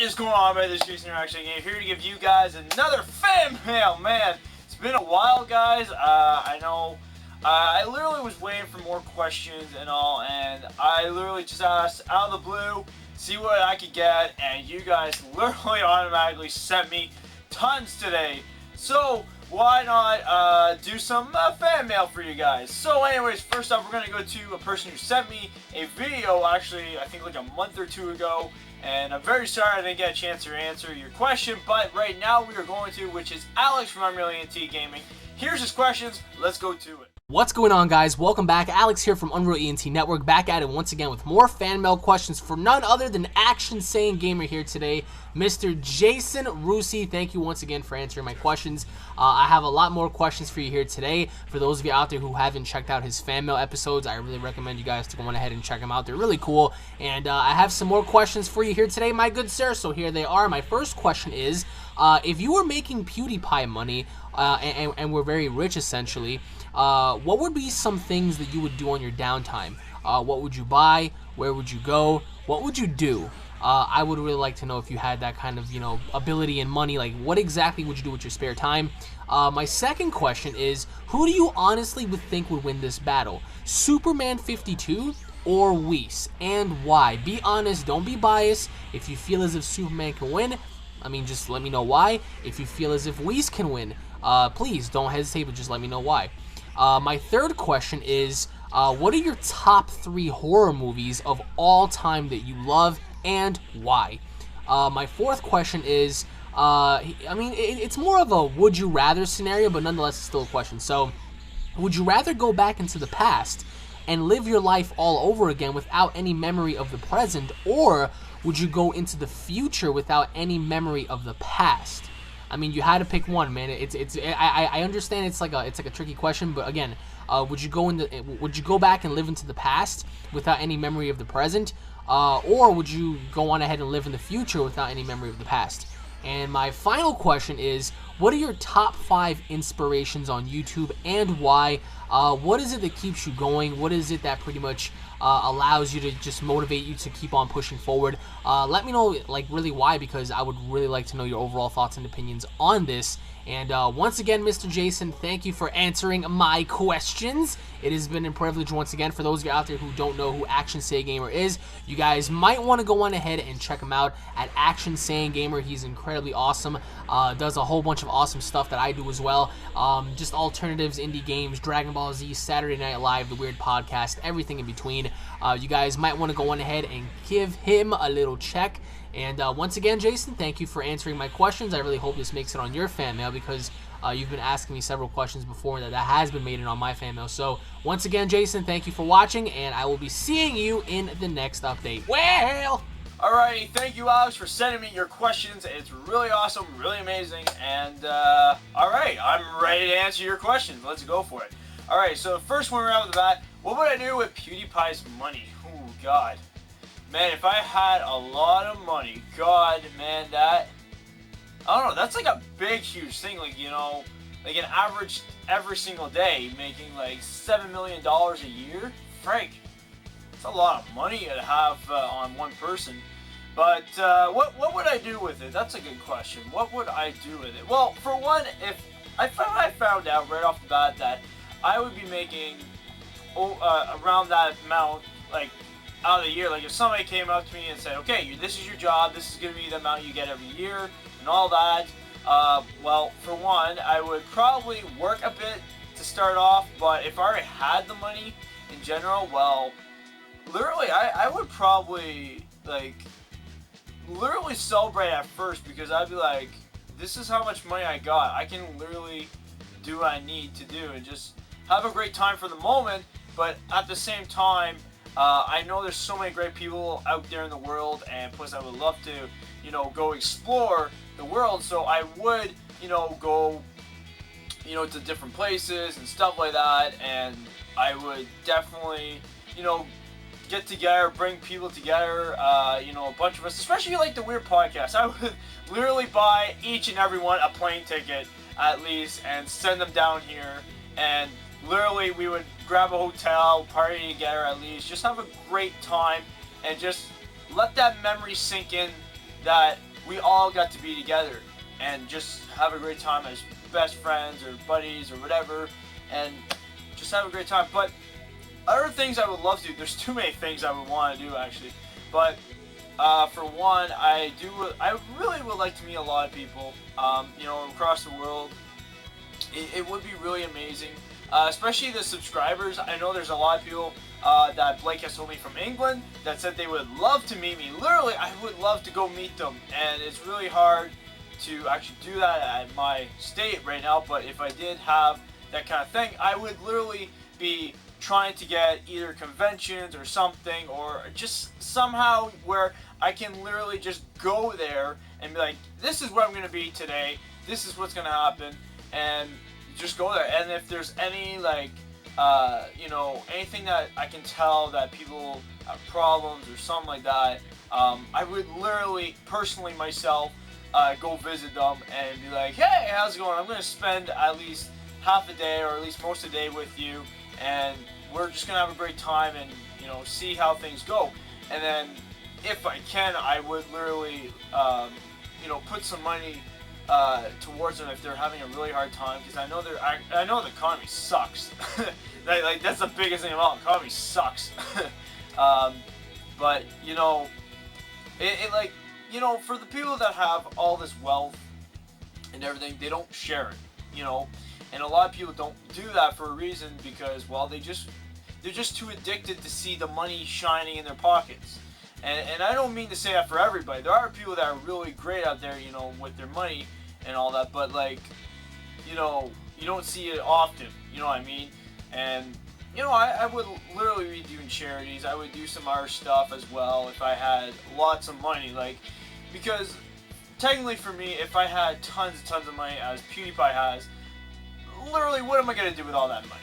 What is going on, man? This is Jason Reaction Game here to give you guys another fan mail. Man, it's been a while, guys. I know. I literally was waiting for more questions and all, and I literally just asked out of the blue, see what I could get, and you guys literally automatically sent me tons today. So why not do some fan mail for you guys? So anyways, first off, we're going to go to a person who sent me a video, actually, I think like a month or two ago. And I'm very sorry I didn't get a chance to answer your question, but right now we are going to, which is Alex from Unreal ENT Gaming. Here's his questions. Let's go to it. What's going on, guys? Welcome back. Alex here from Unreal ENT Network, back at it once again with more fan mail questions for none other than Action Sane Gamer here today, Mr. Jason Rusi. Thank you once again for answering my questions. I have a lot more questions for you here today. For those of you out there who haven't checked out his fan mail episodes, I really recommend you guys to go on ahead and check them out. They're really cool. And I have some more questions for you here today, my good sir. So here they are. My first question is, if you were making PewDiePie money and were very rich essentially, what would be some things that you would do on your downtime? What would you buy? Where would you go? What would you do? I would really like to know if you had that kind of, ability and money. Like, what exactly would you do with your spare time? My second question is, who do you honestly would think would win this battle? Superman 52 or Whis? And why? Be honest, don't be biased. If you feel as if Superman can win, just let me know why. If you feel as if Whis can win, please don't hesitate, but just let me know why. My third question is, what are your top 3 horror movies of all time that you love and why? My fourth question is, it's more of a would you rather scenario, but nonetheless it's still a question. So, would you rather go back into the past and live your life all over again without any memory of the present, or would you go into the future without any memory of the past? You had to pick one, man. I understand it's like a tricky question, but again, would you go back and live into the past without any memory of the present, or would you go on ahead and live in the future without any memory of the past? And my final question is, what are your top 5 inspirations on YouTube and why? What is it that keeps you going? What is it that pretty much allows you to just motivate you to keep on pushing forward? Let me know, really why, because I would really like to know your overall thoughts and opinions on this. And once again, Mr. Jason, thank you for answering my questions. It has been a privilege once again. For those of you out there who don't know who Action Sane Gamer is, you guys might want to go on ahead and check him out at Action Sane Gamer. He's incredibly awesome. Does a whole bunch of awesome stuff that I do as well. Just alternatives, indie games, Dragon Ball Z, Saturday Night Live, The Weird Podcast, everything in between. You guys might want to go on ahead and give him a little check. And once again, Jason, thank you for answering my questions. I really hope this makes it on your fan mail, because you've been asking me several questions before that has been made it on my fan mail. So once again, Jason, thank you for watching, and I will be seeing you in the next update. Well, alrighty, thank you, Alex, for sending me your questions. It's really awesome, really amazing, and alright, I'm ready to answer your questions. Let's go for it. Alright, so the first one right off the bat, what would I do with PewDiePie's money? Oh, God. Man, if I had a lot of money, God, man, I don't know, that's like a big, huge thing, like an average every single day making like $7 million a year. Frank, it's a lot of money to have on one person. But what would I do with it? That's a good question. What would I do with it? Well, for one, if I found out right off the bat that I would be making around that amount, like, out of the year, like if somebody came up to me and said, okay, this is your job, this is going to be the amount you get every year, and all that, well, for one, I would probably work a bit to start off, but if I already had the money in general, well, literally, I would probably, literally celebrate at first, because I'd be like, this is how much money I got, I can literally do what I need to do, and just have a great time for the moment, but at the same time, I know there's so many great people out there in the world, and plus I would love to, go explore the world, so I would, go, to different places and stuff like that, and I would definitely, get together, bring people together, a bunch of us, especially like the Weird Podcast. I would literally buy each and every one a plane ticket, at least, and send them down here, and literally we would grab a hotel, party together at least, just have a great time, and just let that memory sink in that we all got to be together and just have a great time as best friends or buddies or whatever, and just have a great time. But other things I would love to do, there's too many things I would want to do actually, but for one, I really would like to meet a lot of people, across the world. It would be really amazing, especially the subscribers. I know there's a lot of people that Blake has told me from England that said they would love to meet me. Literally, I would love to go meet them, and it's really hard to actually do that at my state right now. But if I did have that kind of thing, I would literally be trying to get either conventions or something, or just somehow where I can literally just go there and be like, this is where I'm going to be today, this is what's going to happen, and just go there. And if there's any anything that I can tell that people have problems or something like that, I would literally personally myself go visit them and be like, hey, how's it going? I'm going to spend at least half a day or at least most of the day with you, and we're just going to have a great time and, see how things go. And then if I can, I would literally, put some money towards them if they're having a really hard time, because I know the economy sucks. That's the biggest thing about it. The economy sucks. But for the people that have all this wealth and everything, they don't share it, and a lot of people don't do that for a reason, because, well, they're just too addicted to see the money shining in their pockets. And I don't mean to say that for everybody. There are people that are really great out there, with their money and all that, but you don't see it often, you know what I mean? And, I would literally be doing charities. I would do some other stuff as well if I had lots of money, because technically for me, if I had tons and tons of money, as PewDiePie has, literally, what am I going to do with all that money?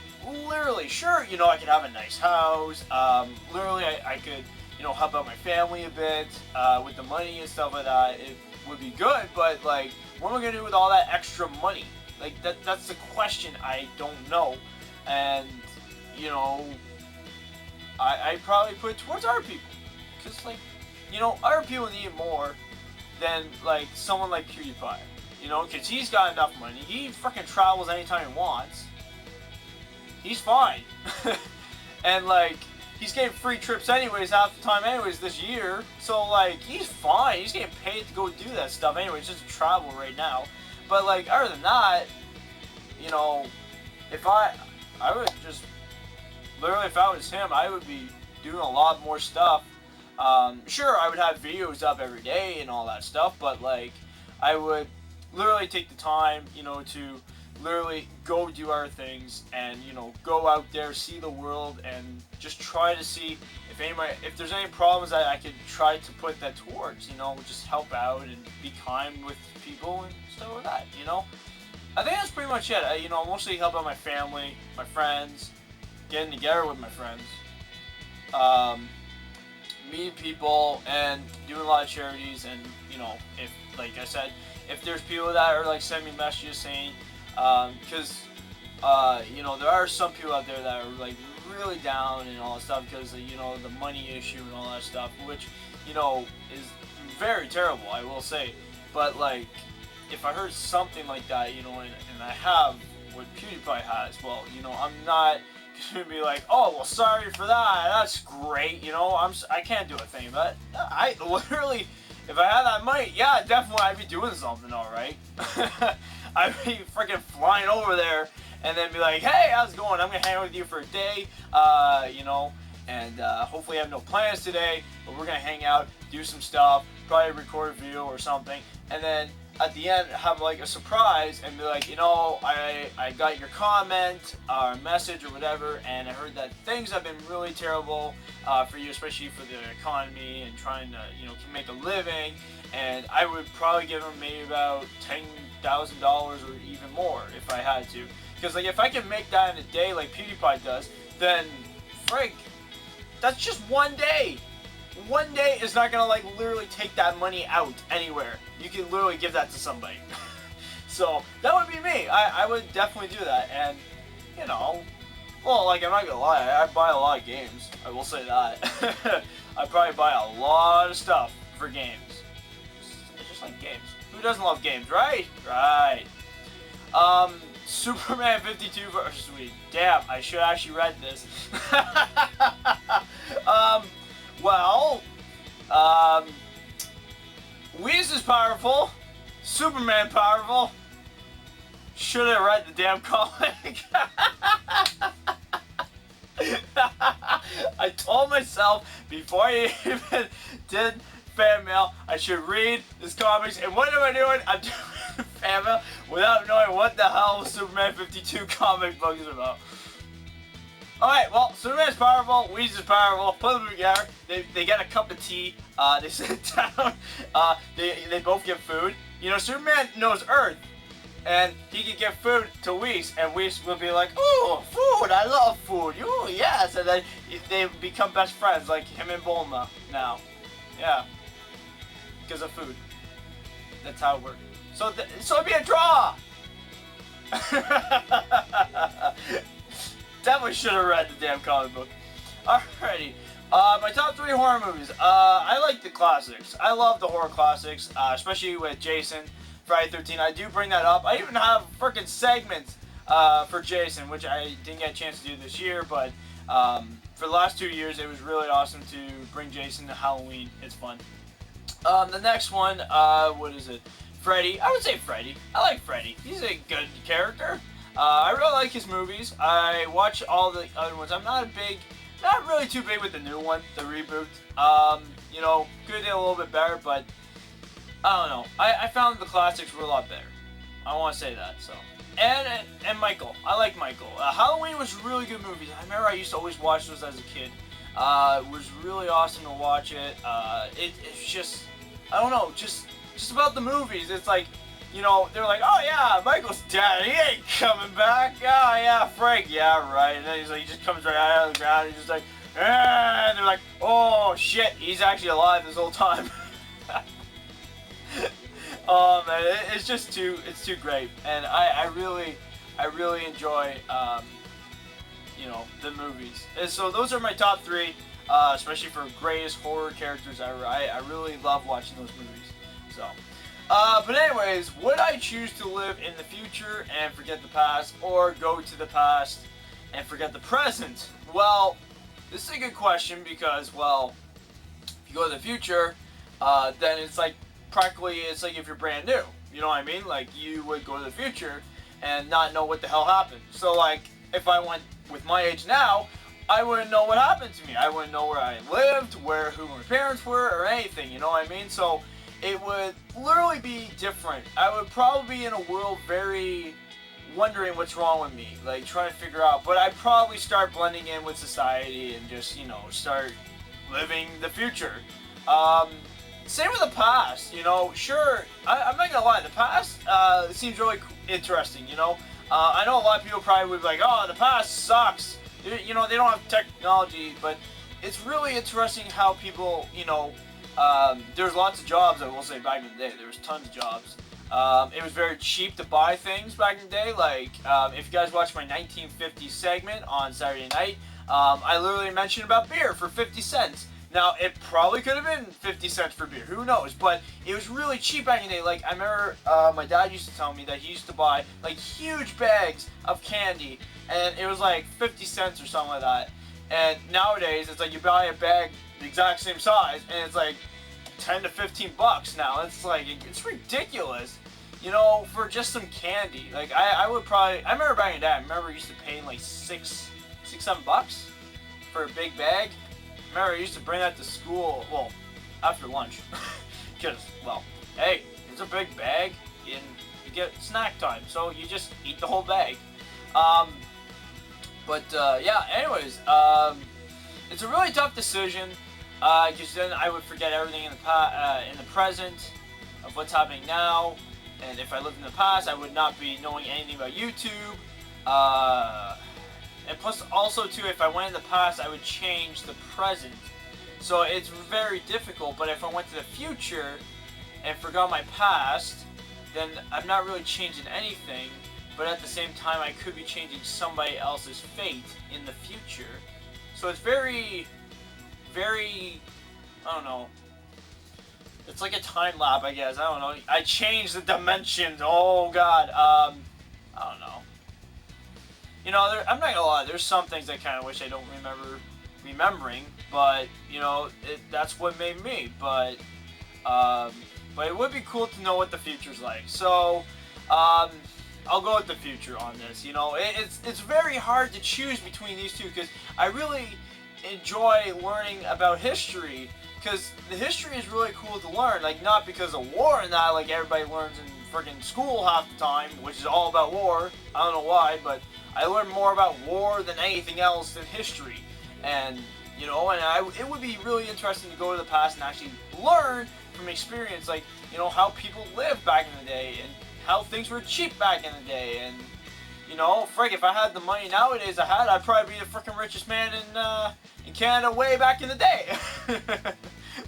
Literally, sure, I could have a nice house, literally, I could, help out my family a bit, with the money and stuff like that. It would be good, but, what am I going to do with all that extra money? That's the question. I don't know. And, I probably put it towards other people, because, other people need more than, someone like PewDiePie, because he's got enough money. He freaking travels anytime he wants. He's fine. And, he's getting free trips anyways half the time anyways this year. So, he's fine. He's getting paid to go do that stuff anyways, just to travel right now. But, other than that, if I would just, literally, if I was him, I would be doing a lot more stuff. Sure, I would have videos up every day and all that stuff, but, I would literally take the time, to literally go do our things and, go out there, see the world, and just try to see if there's any problems that I could try to put that towards, just help out and be kind with people and stuff like that, I think that's pretty much it. Mostly help out my family, my friends, getting together with my friends, meeting people, and doing a lot of charities. And, if, like I said, if there's people that are, sending me messages saying, because, there are some people out there that are, really down and all that stuff because of, the money issue and all that stuff, which, is very terrible, I will say. But, if I heard something like that, and I have what PewDiePie has, well, I'm not going to be like, oh, well, sorry for that, that's great, I can't do a thing. But I literally, if I had that money, yeah, definitely I'd be doing something, alright? I'd be freaking flying over there and then be like, hey, how's it going? I'm going to hang out with you for a day, and hopefully I have no plans today, but we're going to hang out, do some stuff, probably record a video or something, and then at the end have a surprise and be like, I got your comment or message or whatever, and I heard that things have been really terrible for you, especially for the economy and trying to make a living, and I would probably give them maybe about $10,000 or even more if I had to, because if I can make that in a day like PewDiePie does, then frig, that's just one day. One day is not gonna literally take that money out anywhere. You can literally give that to somebody. So that would be me. I would definitely do that. And well, I'm not gonna lie, I buy a lot of games. I will say that. I probably buy a lot of stuff for games. Just Who doesn't love games, right? Right. Superman 52 versus Wii. Damn, I should actually read this. Well, Whis is powerful. Superman powerful. Should have read the damn comic. I told myself before I even did fan mail, I should read this comics. And what am I doing? I'm doing fan mail without knowing what the hell Superman 52 comic book is about. Alright, well, Superman's powerful, Whis is powerful, put them together, they get a cup of tea, they sit down, they both get food. You know, Superman knows Earth, and he can give food to Whis, and Whis will be like, "Ooh, food, I love food, ooh, yes," and then they become best friends, like him and Bulma now. Yeah, because of food. That's how it works. So it'd be a draw! Definitely should have read the damn comic book. Alrighty. My top 3 horror movies. I like the classics. I love the horror classics, especially with Jason, Friday 13. I do bring that up. I even have freaking segments for Jason, which I didn't get a chance to do this year, but for the last 2 years, it was really awesome to bring Jason to Halloween. It's fun. The next one, what is it? Freddy. I would say Freddy. I like Freddy. He's a good character. I really like his movies. I watch all the other ones. I'm not really too big with the new one, the reboot. You know, could get a little bit better, but I don't know. I found the classics were a lot better. I want to say that. So, and Michael. I like Michael. Halloween was really good movies. I remember I used to always watch those as a kid. It was really awesome to watch it. It's just, I don't know, just about the movies. It's like, you know, they're like, "Oh yeah, Michael's dead. He ain't coming back." "Oh yeah, Frank. Yeah, right." And then he just comes right out of the ground. He's just like, "Ah," and they're like, "Oh shit, he's actually alive this whole time." Oh man, it's too great, and I really enjoy, you know, the movies. And so those are my top 3, especially for greatest horror characters ever. I really love watching those movies. So. But anyways, would I choose to live in the future and forget the past, or go to the past and forget the present? Well, this is a good question because, well, if you go to the future, then it's like if you're brand new. You know what I mean? Like, you would go to the future and not know what the hell happened. So, like, if I went with my age now, I wouldn't know what happened to me. I wouldn't know where I lived, who my parents were, or anything. You know what I mean? So it would literally be different. I would probably be in a world very wondering what's wrong with me, like trying to figure out, but I'd probably start blending in with society and just, you know, start living the future. Same with the past, you know, sure, I'm not gonna lie, the past seems really interesting, you know. I know a lot of people probably would be like, "Oh, the past sucks," you know, they don't have technology, but it's really interesting how people, you know, there's lots of jobs, I will say, back in the day. There was tons of jobs. It was very cheap to buy things back in the day. Like, if you guys watch my 1950s segment on Saturday night, I literally mentioned about beer for 50 cents. Now, it probably could have been 50 cents for beer. Who knows? But it was really cheap back in the day. Like, I remember my dad used to tell me that he used to buy, like, huge bags of candy. And it was, like, 50 cents or something like that. And nowadays, it's like you buy a bag the exact same size, and it's like 10 to 15 bucks now. It's like, it's ridiculous, you know, for just some candy. Like, I remember back in the day, I remember I used to pay like $7 for a big bag. I remember I used to bring that to school, well, after lunch, because, well, hey, it's a big bag, and you get snack time, so you just eat the whole bag. Yeah, anyways, it's a really tough decision, because then I would forget everything in the present of what's happening now, and if I lived in the past, I would not be knowing anything about YouTube. And plus, also too, if I went in the past, I would change the present. So it's very difficult. But if I went to the future and forgot my past, then I'm not really changing anything. But at the same time, I could be changing somebody else's fate in the future. So it's very, very, I don't know. it's like a time lap, I guess. I don't know. I changed the dimensions. Oh God. I don't know. You know, I'm not gonna lie. There's some things I kind of wish I don't remember remembering, but you know, that's what made me. But it would be cool to know what the future's like. So, I'll go with the future on this. You know, it's very hard to choose between these two because I really enjoy learning about history because the history is really cool to learn. Like, not because of war and that, like everybody learns in freaking school half the time, which is all about war. I don't know why, but I learned more about war than anything else in history. And, you know, it would be really interesting to go to the past and actually learn from experience, like, you know, how people lived back in the day and how things were cheap back in the day. And, you know, frick, if I had the money nowadays I'd probably be the freaking richest man in Canada way back in the day.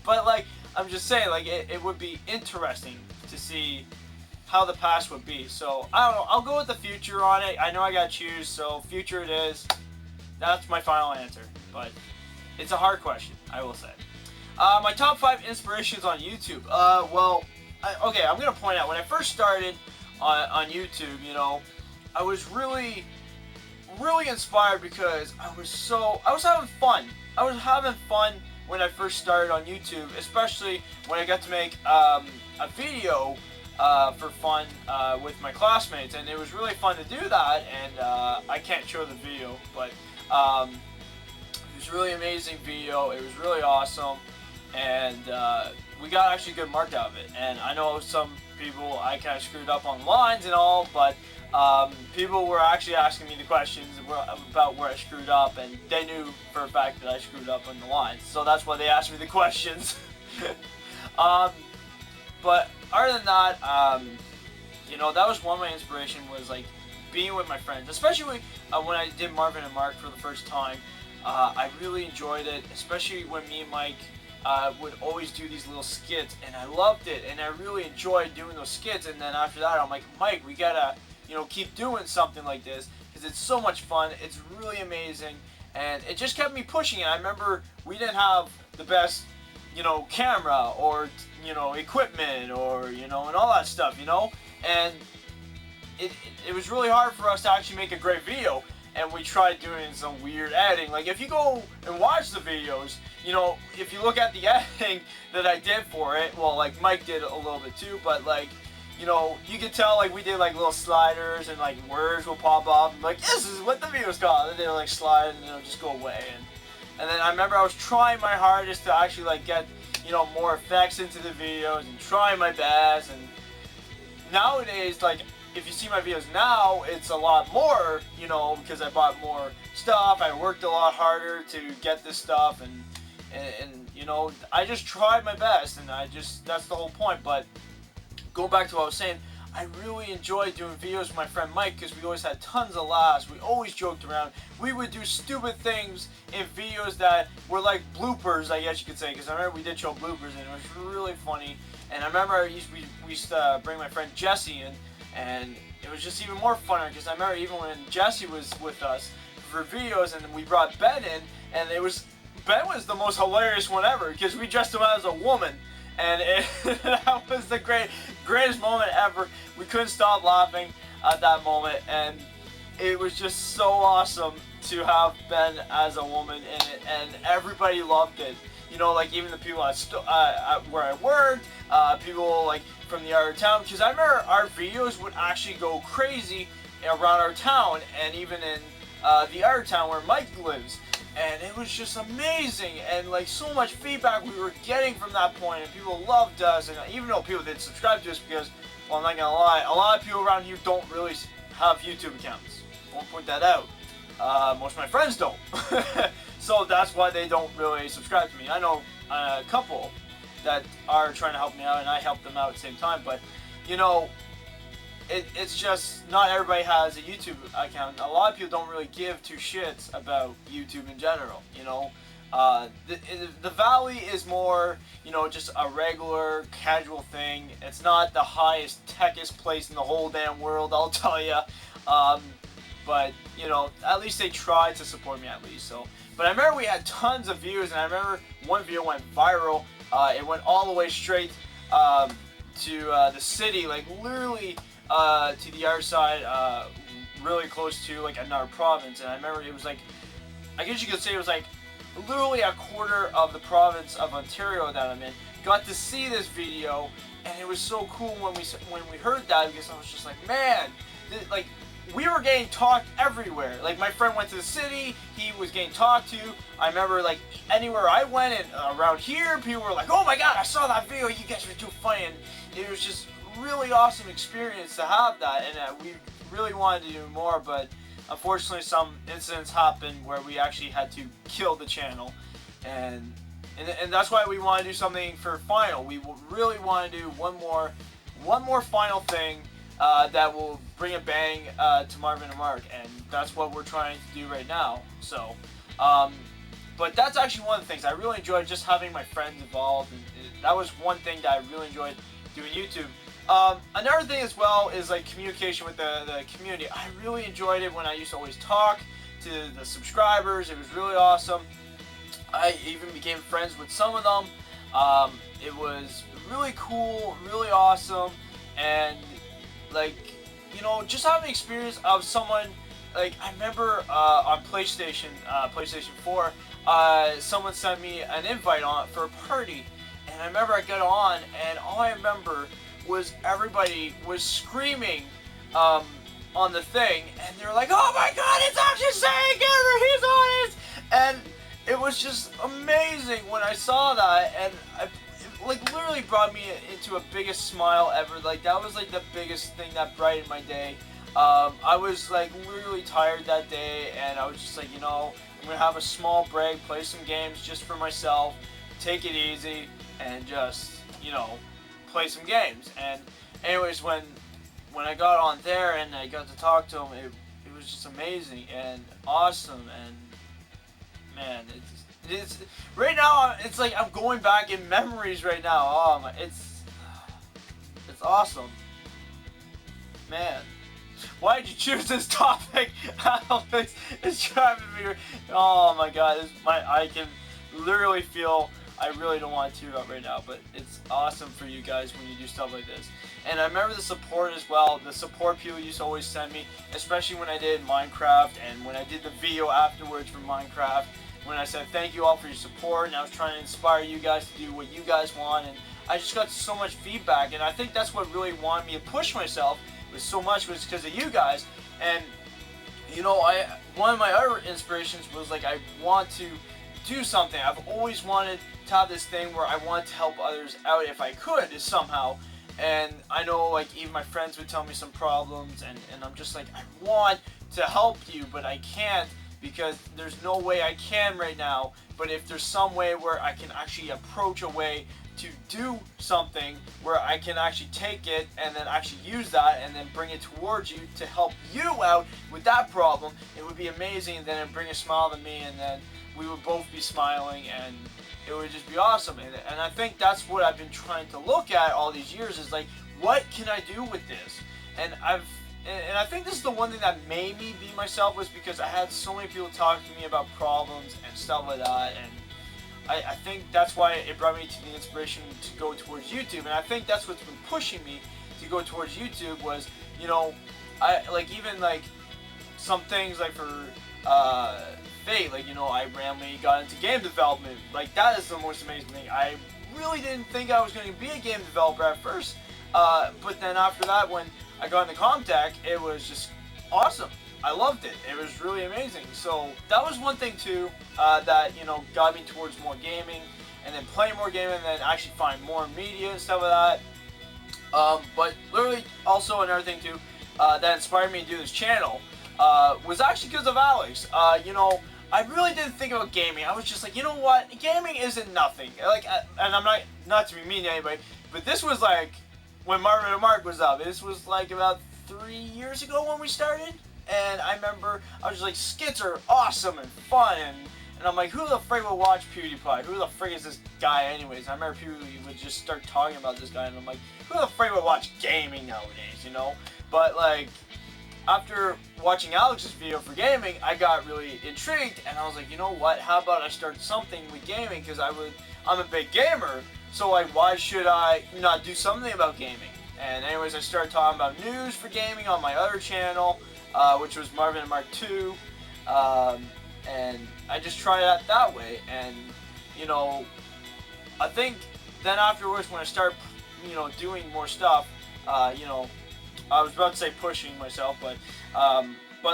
But, like, I'm just saying, like, it would be interesting to see how the past would be. So, I don't know, I'll go with the future on it. I know I gotta choose, so future it is. That's my final answer. But it's a hard question, I will say. My top 5 inspirations on YouTube. Okay, I'm gonna point out, when I first started on YouTube, you know, I was really inspired because I was having fun. I was having fun when I first started on YouTube, especially when I got to make a video for fun with my classmates, and it was really fun to do that. And I can't show the video, but it was a really amazing video. It was really awesome, and we got actually good mark out of it. And I know some people, I kind of screwed up on lines and all, but people were actually asking me the questions about where I screwed up, and they knew for a fact that I screwed up on the lines, so that's why they asked me the questions. But other than that, you know, that was one of my inspiration, was like being with my friends, especially when I did Marvin and Mark for the first time. I really enjoyed it, especially when me and Mike would always do these little skits, and I loved it, and I really enjoyed doing those skits. And then after that, I'm like, Mike, we gotta, you know, keep doing something like this because it's so much fun. It's really amazing, and it just kept me pushing it. I remember we didn't have the best, you know, camera or, you know, equipment or, you know, and all that stuff, you know, and it was really hard for us to actually make a great video. And we tried doing some weird editing. Like, if you go and watch the videos, you know, if you look at the editing that I did for it, well, like Mike did a little bit too, but like, you know, you can tell like we did like little sliders and like words will pop up and like, this is what the video's called, and they'll like slide and they'll just go away. And then I remember I was trying my hardest to actually like get, you know, more effects into the videos and trying my best. And nowadays, like, if you see my videos now, it's a lot more, you know, because I bought more stuff. I worked a lot harder to get this stuff, and you know, I just tried my best, and that's the whole point. But going back to what I was saying, I really enjoyed doing videos with my friend Mike because we always had tons of laughs. We always joked around. We would do stupid things in videos that were like bloopers, I guess you could say, because I remember we did show bloopers, and it was really funny. And I remember we used to bring my friend Jesse in, and it was just even more funner because I remember even when Jesse was with us for videos, and we brought Ben in, and Ben was the most hilarious one ever because we dressed him out as a woman, and that was the greatest moment ever. We couldn't stop laughing at that moment, and it was just so awesome to have Ben as a woman in it, and everybody loved it. You know, like even the people at where I worked, people like from the other town, because I remember our videos would actually go crazy around our town, and even in the other town where Mike lives, and it was just amazing, and like so much feedback we were getting from that point, and people loved us. And even though people didn't subscribe to us, because, well, I'm not gonna lie, a lot of people around here don't really have YouTube accounts. I won't point that out. Most of my friends don't. So that's why they don't really subscribe to me. I know a couple that are trying to help me out, and I help them out at the same time. But, you know, it's just not everybody has a YouTube account. A lot of people don't really give two shits about YouTube in general, you know. The Valley is more, you know, just a regular, casual thing. It's not the highest, techest place in the whole damn world, I'll tell you. But, you know, at least they tried to support me at least, so. But I remember we had tons of views, and I remember one video went viral. It went all the way straight to the city, like literally to the other side, really close to like another province. And I remember it was like, I guess you could say it was like literally a quarter of the province of Ontario that I'm in. Got to see this video, and it was so cool when we heard that, because I was just like, man, like we were getting talked everywhere. Like my friend went to the city, he was getting talked to. I remember like anywhere I went and around here, people were like, oh my god, I saw that video, you guys were too funny. And it was just really awesome experience to have that, and we really wanted to do more, but unfortunately some incidents happened where we actually had to kill the channel, and that's why we want to do something for final. We really want to do one more final thing that will bring a bang to Marvin and Mark, and that's what we're trying to do right now. So, but that's actually one of the things I really enjoyed, just having my friends involved, and that was one thing that I really enjoyed doing YouTube. Another thing as well is like communication with the community. I really enjoyed it when I used to always talk to the subscribers. It was really awesome. I even became friends with some of them. It was really cool, really awesome, and like, you know, just having experience of someone, like I remember on PlayStation 4, someone sent me an invite for a party, and I remember I got on, and all I remember was everybody was screaming on the thing, and they're like, oh my god, it's actually saying he's on it, and it was just amazing when I saw that, and it like literally brought me into a biggest smile ever. Like that was like the biggest thing that brightened my day. I was like literally tired that day, and I was just like, you know, I'm gonna have a small break, play some games just for myself, take it easy, and just, you know, play some games. And anyways, when I got on there and I got to talk to him, it was just amazing and awesome. And man, it's right now, it's like I'm going back in memories right now. Oh my, it's awesome, man. Why did you choose this topic? It's driving me. Oh my god, I can literally feel I really don't want to tear up right now, but it's awesome for you guys when you do stuff like this. And I remember the support as well. The support people used to always send me, especially when I did Minecraft and when I did the video afterwards for Minecraft, when I said thank you all for your support, and I was trying to inspire you guys to do what you guys want, and I just got so much feedback, and I think that's what really wanted me to push myself was so much, was because of you guys. And you know, one of my other inspirations was like, I want to do something. I've always wanted to have this thing where I want to help others out if I could somehow. And I know like even my friends would tell me some problems, and I'm just like, I want to help you, but I can't, because there's no way I can right now. But if there's some way where I can actually approach a way to do something where I can actually take it and then actually use that and then bring it towards you to help you out with that problem, it would be amazing. And then it'd bring a smile to me, and then we would both be smiling, and it would just be awesome. And I think that's what I've been trying to look at all these years, is like, what can I do with this? And I think this is the one thing that made me be myself, was because I had so many people talking to me about problems and stuff like that, and I think that's why it brought me to the inspiration to go towards YouTube. And I think that's what's been pushing me to go towards YouTube was, you know, I like even like some things like for Fate, like, you know, I randomly got into game development. Like that is the most amazing thing. I really didn't think I was going to be a game developer at first, but then after that, when I got into Comtech, it was just awesome. I loved it. It was really amazing. So that was one thing too, that, you know, got me towards more gaming, and then playing more gaming, and then actually find more media and stuff like that. But literally also another thing too, that inspired me to do this channel, was actually because of Alex. You know, I really didn't think about gaming. I was just like, you know what, gaming isn't nothing. Like, and I'm not to be mean to anybody, but this was like when Marvin and Mark was up. This was like about 3 years ago when we started. And I remember I was like, skits are awesome and fun, and I'm like, who the frig will watch PewDiePie? Who the frig is this guy anyways? I remember people would just start talking about this guy, and I'm like, who the frig will watch gaming nowadays, you know? But like, after watching Alex's video for gaming, I got really intrigued, and I was like, you know what, how about I start something with gaming, because I'm a big gamer, So like, why should I not do something about gaming? And anyways, I started talking about news for gaming on my other channel, which was Marvin and Mark 2. And I just tried it out that way. And, you know, I think then afterwards when I started, you know, doing more stuff, you know, I was about to say pushing myself, but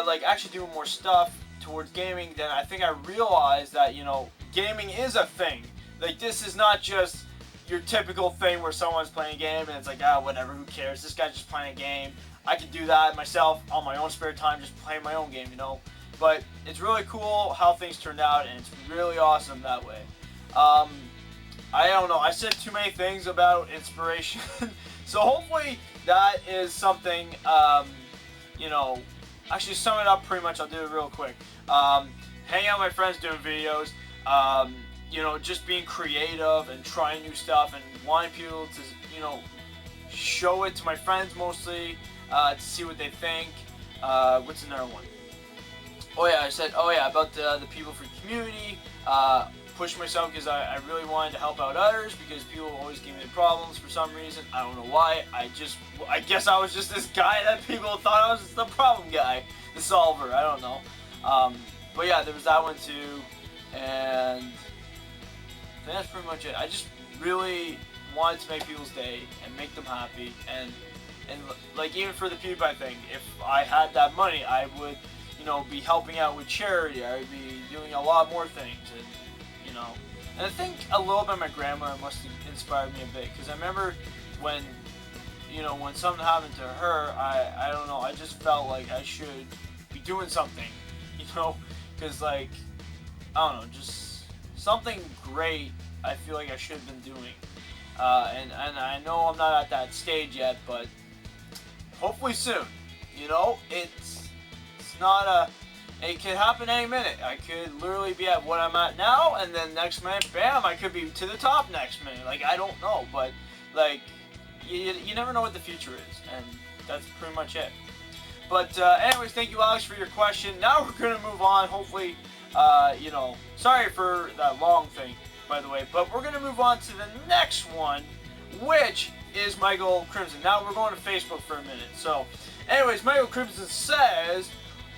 like actually doing more stuff towards gaming, then I think I realized that, you know, gaming is a thing. Like, this is not just your typical thing where someone's playing a game and it's like, ah, whatever, who cares? This guy's just playing a game. I can do that myself on my own spare time, just playing my own game, you know. But it's really cool how things turned out, and it's really awesome that way. I don't know, I said too many things about inspiration, so hopefully that is something, you know, actually sum it up pretty much, I'll do it real quick. Hang out with my friends doing videos, you know, just being creative and trying new stuff and wanting people to, you know, show it to my friends mostly, to see what they think. What's another one? Oh yeah, I said, oh yeah, about the people for community, push myself because I really wanted to help out others because people always give me the problems for some reason. I don't know why. I guess I was just this guy that people thought I was the problem guy, the solver. I don't know. But yeah, there was that one too, and I think that's pretty much it. I just really wanted to make people's day and make them happy, and like even for the PewDiePie thing, if I had that money, I would, you know, be helping out with charity. I would be doing a lot more things, and you know, and I think a little bit my grandma must have inspired me a bit, because I remember when, you know, when something happened to her, I don't know, I just felt like I should be doing something, you know, because like, I don't know, just something great I feel like I should have been doing, and I know I'm not at that stage yet, but hopefully soon, you know. It's not a, it could happen any minute. I could literally be at what I'm at now, and then next minute, bam, I could be to the top next minute. Like, I don't know, but like, you never know what the future is, and that's pretty much it. But anyways, thank you, Alex, for your question. Now we're gonna move on. Hopefully, you know, sorry for that long thing, by the way, but we're gonna move on to the next one, which is Michael Crimson. Now we're going to Facebook for a minute. So, anyways, Michael Crimson says,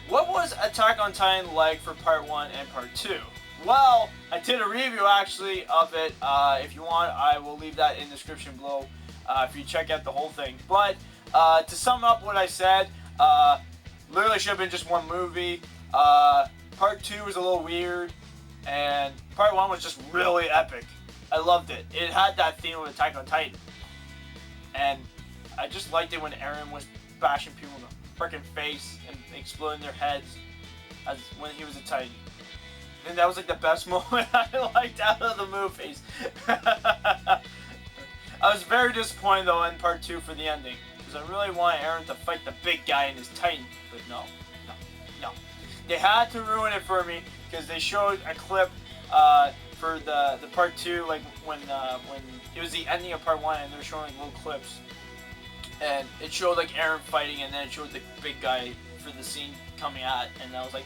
what was Attack on Titan like for part 1 and part 2? Well, I did a review actually of it. If you want, I will leave that in the description below if you check out the whole thing. But to sum up what I said, literally should have been just one movie. Part 2 was a little weird, and part 1 was just really epic. I loved it. It had that theme of Attack on Titan, and I just liked it when Eren was bashing people in the freaking face and exploding their heads as when he was a Titan. I think that was like the best moment I liked out of the movies. I was very disappointed though in part 2 for the ending, because I really wanted Eren to fight the big guy in his Titan, but no. They had to ruin it for me because they showed a clip for the part 2, like when it was the ending of part 1, and they were showing like, little clips, and it showed like Eren fighting, and then it showed the big guy for the scene coming at, and I was like,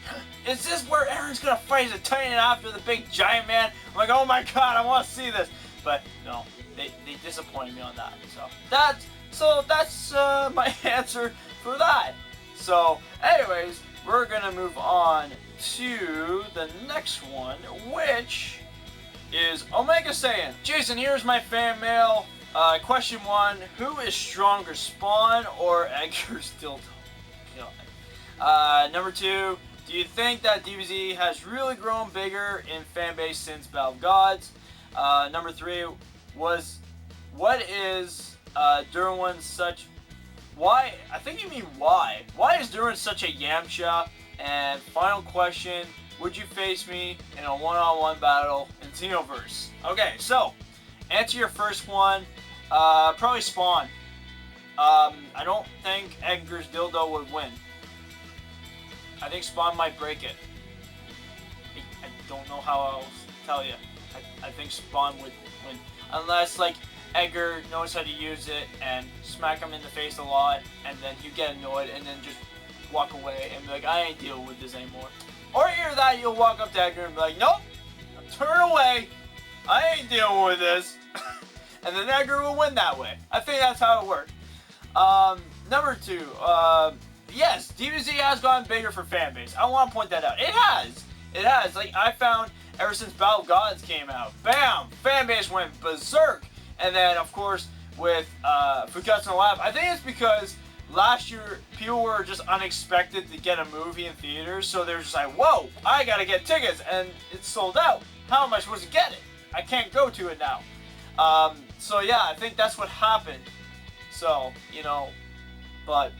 is this where Eren's gonna fight as a Titan after the big giant man? I'm like, oh my god, I want to see this, but no, they disappointed me on that. So that's my answer for that. So anyways, we're gonna move on to the next one, which is Omega Saiyan. Jason, here's my fan mail. Question 1, who is stronger, Spawn or Edgar's dildo? Number 2, do you think that DBZ has really grown bigger in fan base since Battle of Gods? Number 3, what is Derwin such, why, I think you mean why is Derwin such a Yamcha? And final question, would you face me in a one-on-one battle in Xenoverse? Okay, so, answer your first one, probably Spawn. I don't think Edgar's dildo would win. I think Spawn might break it. I don't know how else to tell you. I think Spawn would win. Unless, like, Edgar knows how to use it and smack him in the face a lot, and then you get annoyed and then just walk away and be like, I ain't dealing with this anymore. Or either that, you'll walk up to Edgar and be like, nope, turn away. I ain't dealing with this. and the negro will win that way. I think that's how it worked. Number 2, yes, DBZ has gotten bigger for fan base. I want to point that out. It has. It has. Like, I found ever since Battle of Gods came out, bam, fan base went berserk. And then, of course, with Fukatsu no Lab, I think it's because last year people were just unexpected to get a movie in theaters, so they're just like, whoa, I gotta get tickets, and it's sold out. How am I supposed to get it? I can't go to it now. So yeah, I think that's what happened. So, you know, but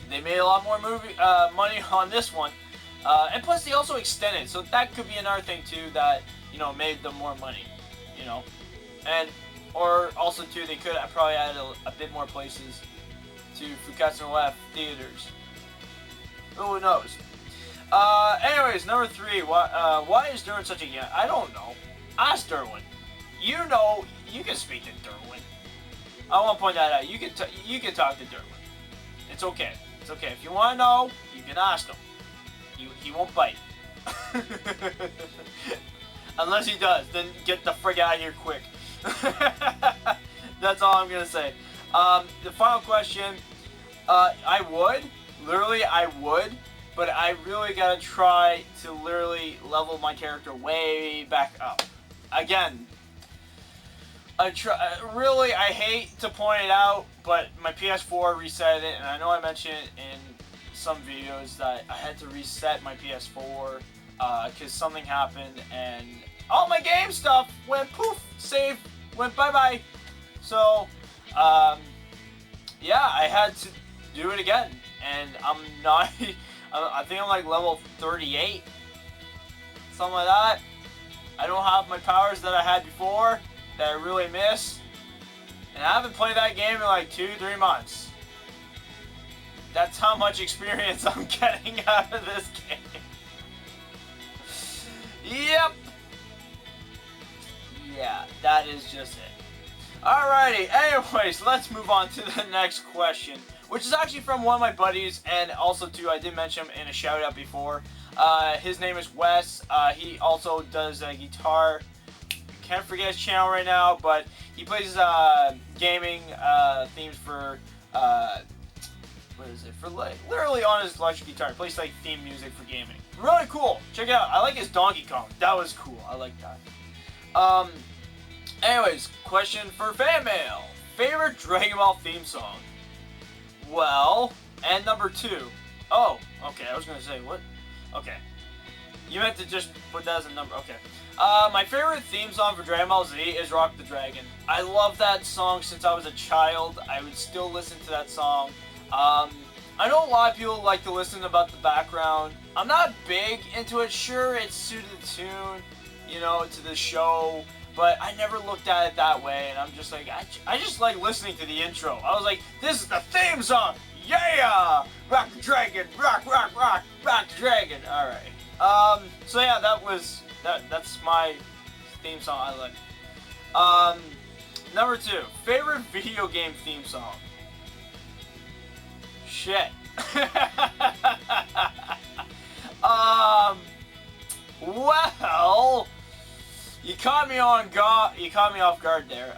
they made a lot more money on this one. And plus they also extended, so that could be another thing too that, you know, made them more money, you know. And, or also too, they could have probably added a bit more places to Fukatsu no Lab theaters. Who knows? Anyways, number 3, why is Derwin such a young? I don't know. Ask Derwin. You know, you can speak to Derwin. I want to point that out. You can talk to Derwin. It's okay. It's okay. If you want to know, you can ask him. He won't bite. Unless he does, then get the frick out of here quick. That's all I'm gonna say. The final question, I would, but I really gotta try to literally level my character way back up. Again, I hate to point it out, but my PS4 reset it, and I know I mentioned it in some videos that I had to reset my PS4 because something happened and all my game stuff went poof, save, went bye-bye. So, yeah, I had to do it again, and I'm not, I think I'm like level 38, something like that. I don't have my powers that I had before, that I really miss, and I haven't played that game in like 2-3 months. That's how much experience I'm getting out of this game. Yep. Yeah, that is just it. Alrighty, anyways, let's move on to the next question, which is actually from one of my buddies, and also too, I did mention him in a shout out before. His name is Wes. He also does guitar. Can't forget his channel right now, but he plays gaming themes for what is it? For like literally on his electric guitar. He plays like theme music for gaming. Really cool. Check it out. I like his Donkey Kong. That was cool. I like that. Anyways, question for fan mail. Favorite Dragon Ball theme song? Well, and number 2. Oh, okay. I was gonna say what? Okay. You meant to just put that as a number. Okay. My favorite theme song for Dragon Ball Z is Rock the Dragon. I love that song since I was a child. I would still listen to that song. I know a lot of people like to listen about the background. I'm not big into it. Sure, it's suited the tune, you know, to the show, but I never looked at it that way, and I'm just like, I just like listening to the intro. I was like, this is the theme song! Yeah! Rock the Dragon! Rock, rock, rock! Rock the Dragon! Alright. So yeah, that's my theme song I like. Number 2, favorite video game theme song? Shit. Well, you caught me off guard there.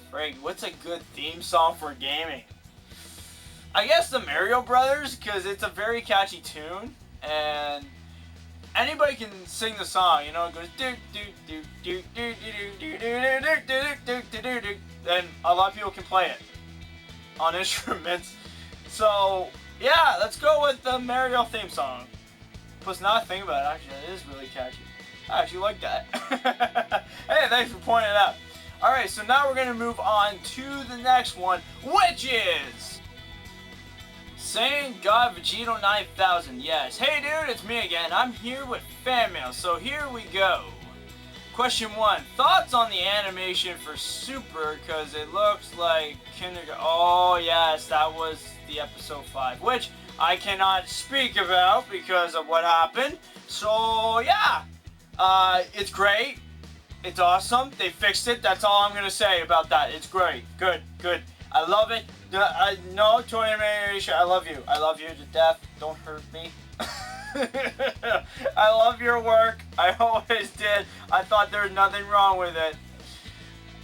Frank, what's a good theme song for gaming? I guess the Mario Brothers, because it's a very catchy tune, and anybody can sing the song. You know, it goes do do do do do do do do do do do do, and a lot of people can play it on instruments. So, yeah, let's go with the Mario theme song. Plus, now I think about it, actually, it is really catchy. I actually like that. Hey, thanks for pointing it out. Alright, so now we're going to move on to the next one, which is Saiyan God Vegito 9000. Yes, hey dude, it's me again. I'm here with fan mail, so here we go. Question 1. Thoughts on the animation for Super, because it looks like kindergarten. Oh, yes, that was the episode 5, which I cannot speak about because of what happened. So, yeah. It's great. It's awesome. They fixed it. That's all I'm going to say about that. It's great. Good, good. I love it. No, Toy Animation, I love you. I love you to death. Don't hurt me. I love your work. I always did. I thought there was nothing wrong with it.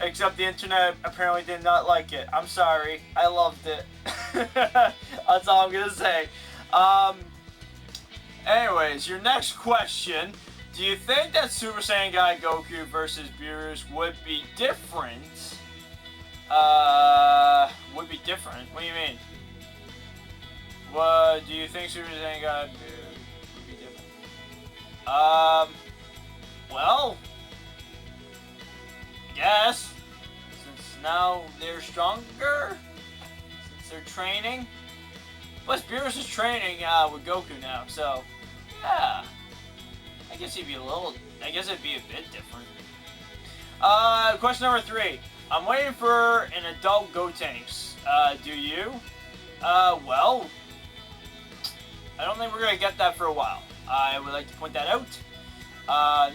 Except the internet apparently did not like it. I'm sorry. I loved it. That's all I'm gonna say. Anyways, your next question. Do you think that Super Saiyan Guy Goku versus Beerus would be different? Would be different? What do you mean? What do you think Super Saiyan Guy would be different? Well, I guess, since now they're stronger, since they're training. Plus, Beerus is training with Goku now, so, yeah. I guess it'd be a bit different. Question number 3. I'm waiting for an adult Gotenks. Do you? Well, I don't think we're gonna get that for a while. I would like to point that out.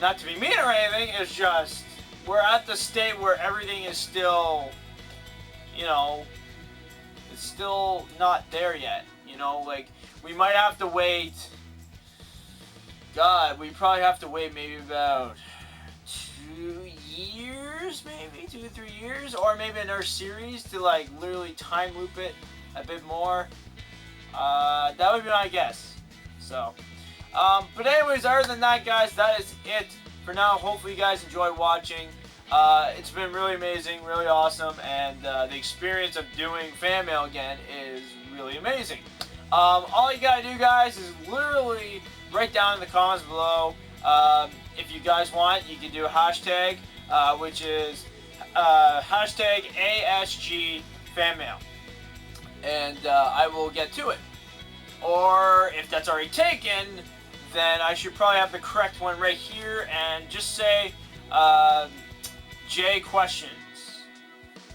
Not to be mean or anything, it's just, we're at the state where everything is still, you know, it's still not there yet. You know, like, we might have to wait. God, we probably have to wait maybe about 2 years, maybe 2 to 3 years, or maybe another series to like literally time loop it a bit more. That would be my guess. So, but anyways, other than that, guys, that is it for now. Hopefully, you guys enjoyed watching. It's been really amazing, really awesome, and the experience of doing fan mail again is really amazing. All you gotta do, guys, is literally write down in the comments below. If you guys want, you can do a hashtag, which is hashtag ASG fanmail, and I will get to it. Or if that's already taken, then I should probably have the correct one right here and just say J questions.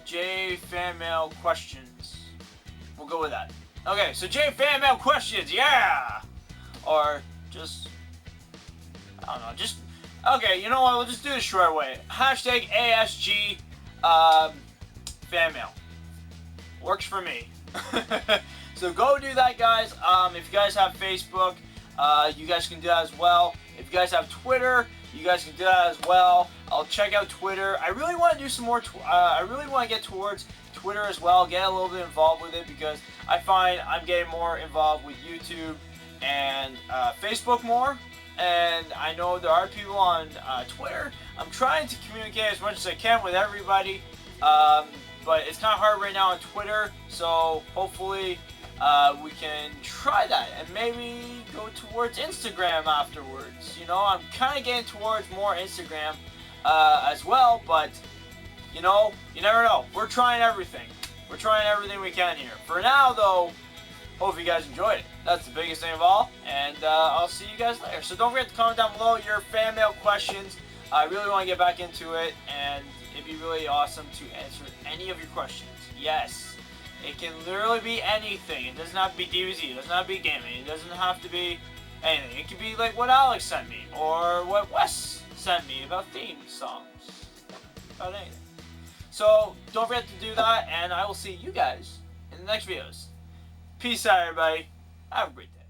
J fanmail questions. We'll go with that. Okay, so J fanmail questions, yeah! Or just, I don't know, just, okay, you know what, we'll just do the short way. Hashtag ASG fanmail. Works for me. So go do that, guys. If you guys have Facebook, you guys can do that as well. If you guys have Twitter, you guys can do that as well. I'll check out Twitter. I really want to do some more, I really want to get towards Twitter as well, get a little bit involved with it, because I find I'm getting more involved with YouTube and Facebook more, and I know there are people on Twitter. I'm trying to communicate as much as I can with everybody, but it's kind of hard right now on Twitter, so hopefully we can try that and maybe go towards Instagram afterwards. You know, I'm kind of getting towards more Instagram as well, but you know, you never know. We're trying everything. We're trying everything we can here. For now, though, hope you guys enjoyed it. That's the biggest thing of all, and I'll see you guys later. So don't forget to comment down below your fan mail questions. I really want to get back into it, and it'd be really awesome to answer any of your questions. Yes, it can literally be anything. It doesn't have to be DBZ. It doesn't have to be gaming. It doesn't have to be anything. It could be like what Alex sent me, or what Wes sent me about theme songs. About anything. So don't forget to do that, and I will see you guys in the next videos. Peace out, everybody. Have a great day.